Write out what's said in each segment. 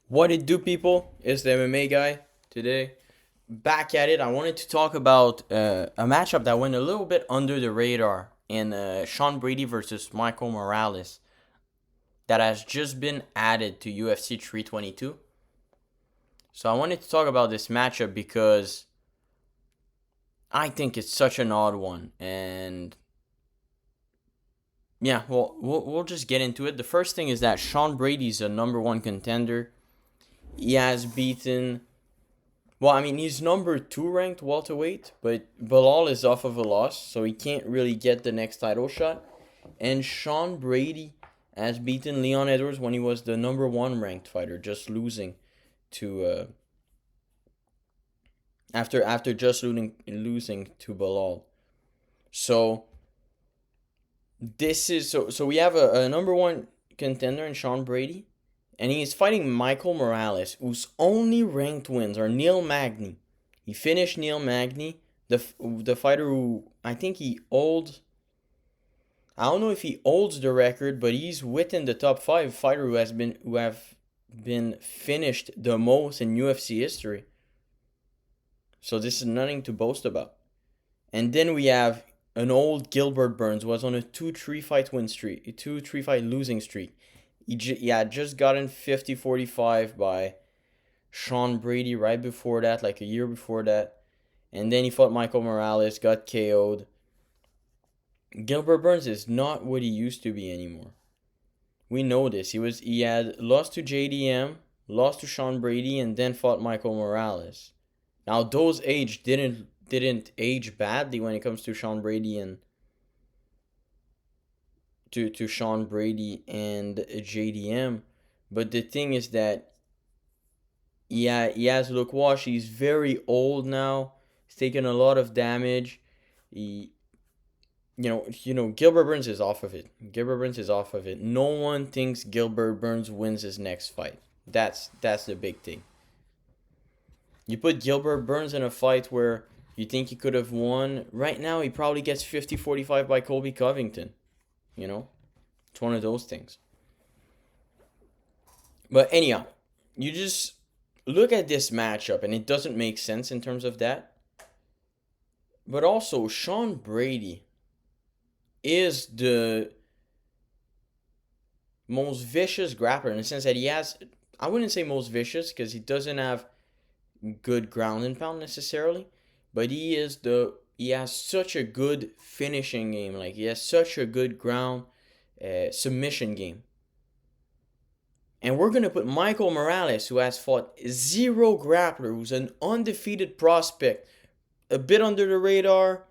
What it do, people? It's the MMA guy today. Back at it. I wanted to talk about a matchup that went a little bit under the radar in Sean Brady versus Michael Morales that has just been added to UFC 322. So I wanted to talk about this matchup because I think it's such an odd one. And yeah, well, we'll just get into it. The first thing is that Sean Brady's a number one contender. He has beaten. Well, I mean, he's number two ranked welterweight, but Bilal is off of a loss, so he can't really get the next title shot. And Sean Brady has beaten Leon Edwards when he was the number one ranked fighter, just losing to after just losing to Bilal. So so we have a number one contender in Sean Brady, and he is fighting Michael Morales, whose only ranked wins are Neil Magny. He finished Neil Magny, the fighter who I think he holds. I don't know if he holds the record, but he's within the top five fighter who have been finished the most in UFC history. So this is nothing to boast about. And then we have an old Gilbert Burns who was on a 2-3 fight win streak, a 2-3 fight losing streak. He had just gotten 50-45 by Sean Brady right before that, like a year before that. And then he fought Michael Morales, got KO'd. Gilbert Burns is not what he used to be anymore. We know this. He had lost to JDM, lost to Sean Brady, and then fought Michael Morales. Now those didn't age badly when it comes to Sean Brady and to Sean Brady and JDM. But the thing is that yeah, he has look wash. He's very old now. He's taken a lot of damage. He Gilbert Burns is off of it. Gilbert Burns is off of it. No one thinks Gilbert Burns wins his next fight. That's the big thing. You put Gilbert Burns in a fight where you think he could have won. Right now, he probably gets 50-45 by Colby Covington. You know? It's one of those things. But anyhow, you just look at this matchup and it doesn't make sense in terms of that. But also, Sean Brady is the most vicious grappler in the sense that he has, I wouldn't say most vicious because he doesn't have good ground and pound necessarily, but he has such a good finishing game. Like he has such a good ground submission game. And we're gonna put Michael Morales, who has fought zero grappler, who's an undefeated prospect, a bit under the radar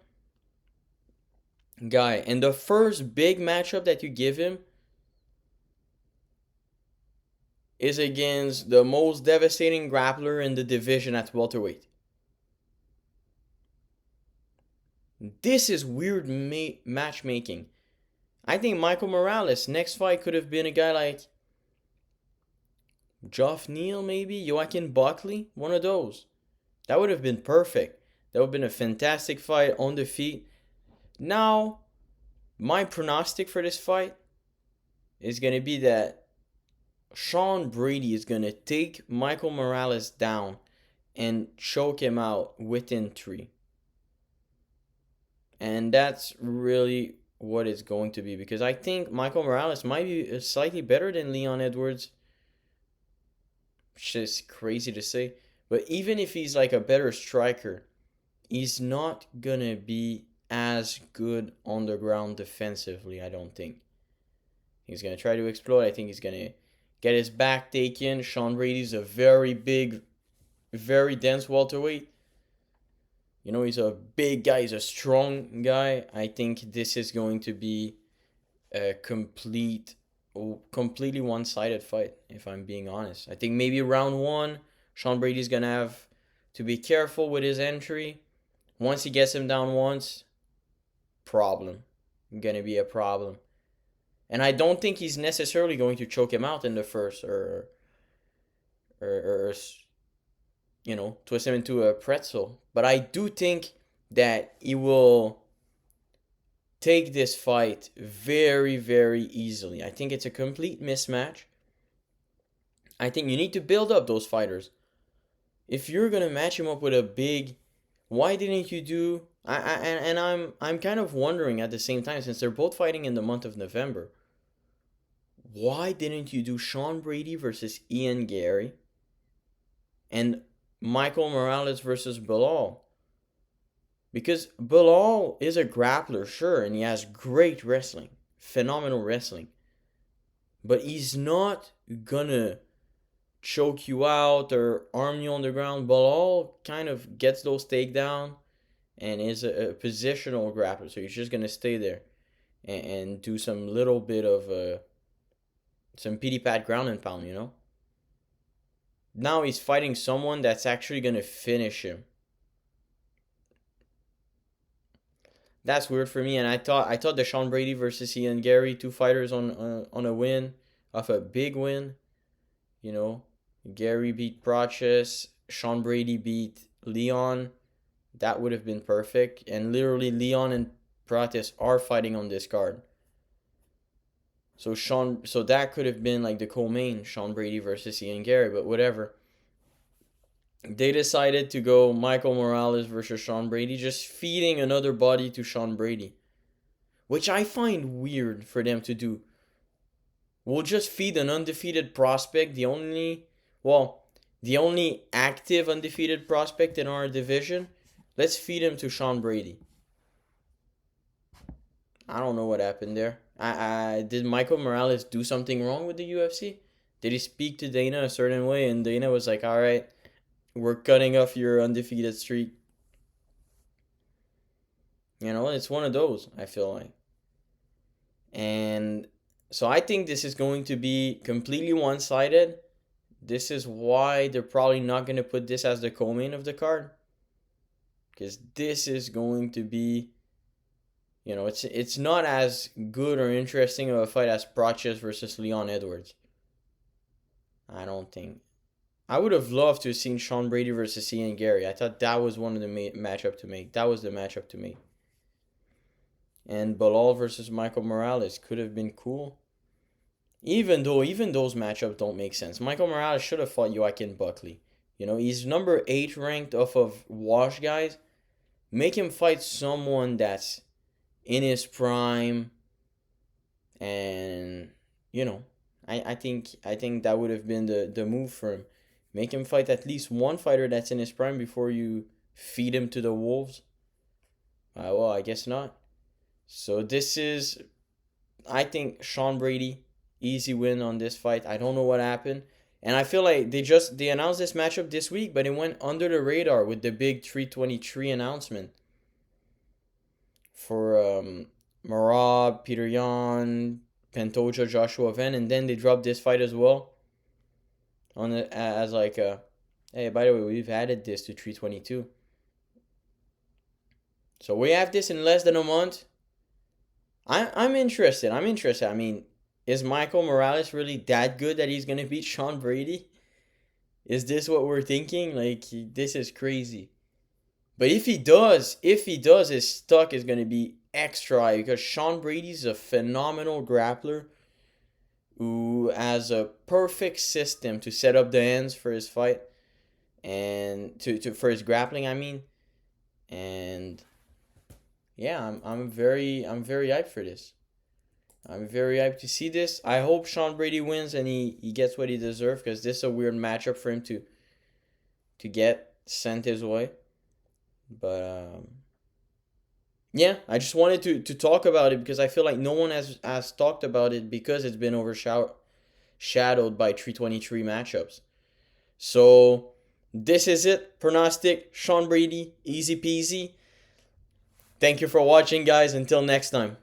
guy. And the first big matchup that you give him is against the most devastating grappler in the division at welterweight. This is weird matchmaking. I think Michael Morales' next fight could have been a guy like Geoff Neal, maybe Joaquin Buckley, one of those. That would have been perfect. That would have been a fantastic fight on the feet. Now, my pronostic for this fight is going to be that Sean Brady is going to take Michael Morales down and choke him out within three. And that's really what it's going to be because I think Michael Morales might be slightly better than Leon Edwards, which is crazy to say. But even if he's like a better striker, he's not gonna be as good on the ground defensively, I don't think. He's gonna try to explode. I think he's gonna get his back taken. Sean Brady's a very big, very dense welterweight. He's a big guy, he's a strong guy. I think this is going to be a completely one-sided fight, if I'm being honest. I think maybe round one, Sean Brady's gonna have to be careful with his entry. Once he gets him down once, problem. Gonna be a problem. And I don't think he's necessarily going to choke him out in the first or twist him into a pretzel. But I do think that he will take this fight very, very easily. I think it's a complete mismatch. I think you need to build up those fighters. If you're gonna match him up with a big, why didn't you do? I'm kind of wondering at the same time, since they're both fighting in the month of November, why didn't you do Sean Brady versus Ian Gary and Michael Morales versus Bilal? Because Bilal is a grappler, sure, and he has great wrestling, phenomenal wrestling, but he's not gonna choke you out or arm you on the ground. Bilal kind of gets those takedown and is a positional grappler, so he's just gonna stay there and do some little bit of some pity pat ground and pound, you know. Now he's fighting someone that's actually gonna finish him. That's weird for me, and I thought the Sean Brady versus Ian Gary, two fighters on a win, off a big win, you know. Gary beat Proches, Sean Brady beat Leon. That would have been perfect, and literally Leon and Proches are fighting on this card. So that could have been like the co-main, Sean Brady versus Ian Gary, but whatever. They decided to go Michael Morales versus Sean Brady, just feeding another body to Sean Brady, which I find weird for them to do. We'll just feed an undefeated prospect, the only active undefeated prospect in our division. Let's feed him to Sean Brady. I don't know what happened there. Did Michael Morales do something wrong with the UFC? Did he speak to Dana a certain way and Dana was like, all right, we're cutting off your undefeated streak? You know, it's one of those, I feel like. And so I think this is going to be completely one sided. This is why they're probably not going to put this as the co-main of the card. Because this is going to be, you know, it's not as good or interesting of a fight as Proches versus Leon Edwards. I don't think. I would have loved to have seen Sean Brady versus Ian Gary. I thought that was one of the matchup to make. That was the matchup to make. And Bilal versus Michael Morales could have been cool. Even those matchups don't make sense. Michael Morales should have fought Joaquin Buckley. You know, he's number 8 ranked off of wash guys. Make him fight someone that's in his prime. And, you know, I think that would have been the move for him. Make him fight at least one fighter that's in his prime before you feed him to the wolves. Well, I guess not. So this is, I think, Sean Brady, easy win on this fight. I don't know what happened. And I feel like they announced this matchup this week, but it went under the radar with the big 323 announcement for Marab, Peter Yan, Pantoja, Joshua Venn, and then they dropped this fight as well on the, as like hey, by the way, we've added this to 322. So we have this in less than a month. I'm interested. I mean, is Michael Morales really that good that he's going to beat Sean Brady? Is this what we're thinking? Like, this is crazy. But if he does, his stock is going to be extra high because Sean Brady's a phenomenal grappler who has a perfect system to set up the ends for his fight and for his grappling, I mean. And yeah, I'm very hyped for this. I'm very hyped to see this. I hope Sean Brady wins and he gets what he deserves because this is a weird matchup for him to get sent his way. But yeah, I just wanted to talk about it because I feel like no one has talked about it because it's been overshadowed by 323 matchups. So this is it. Pronostic, Sean Brady, easy peasy. Thank you for watching, guys. Until next time.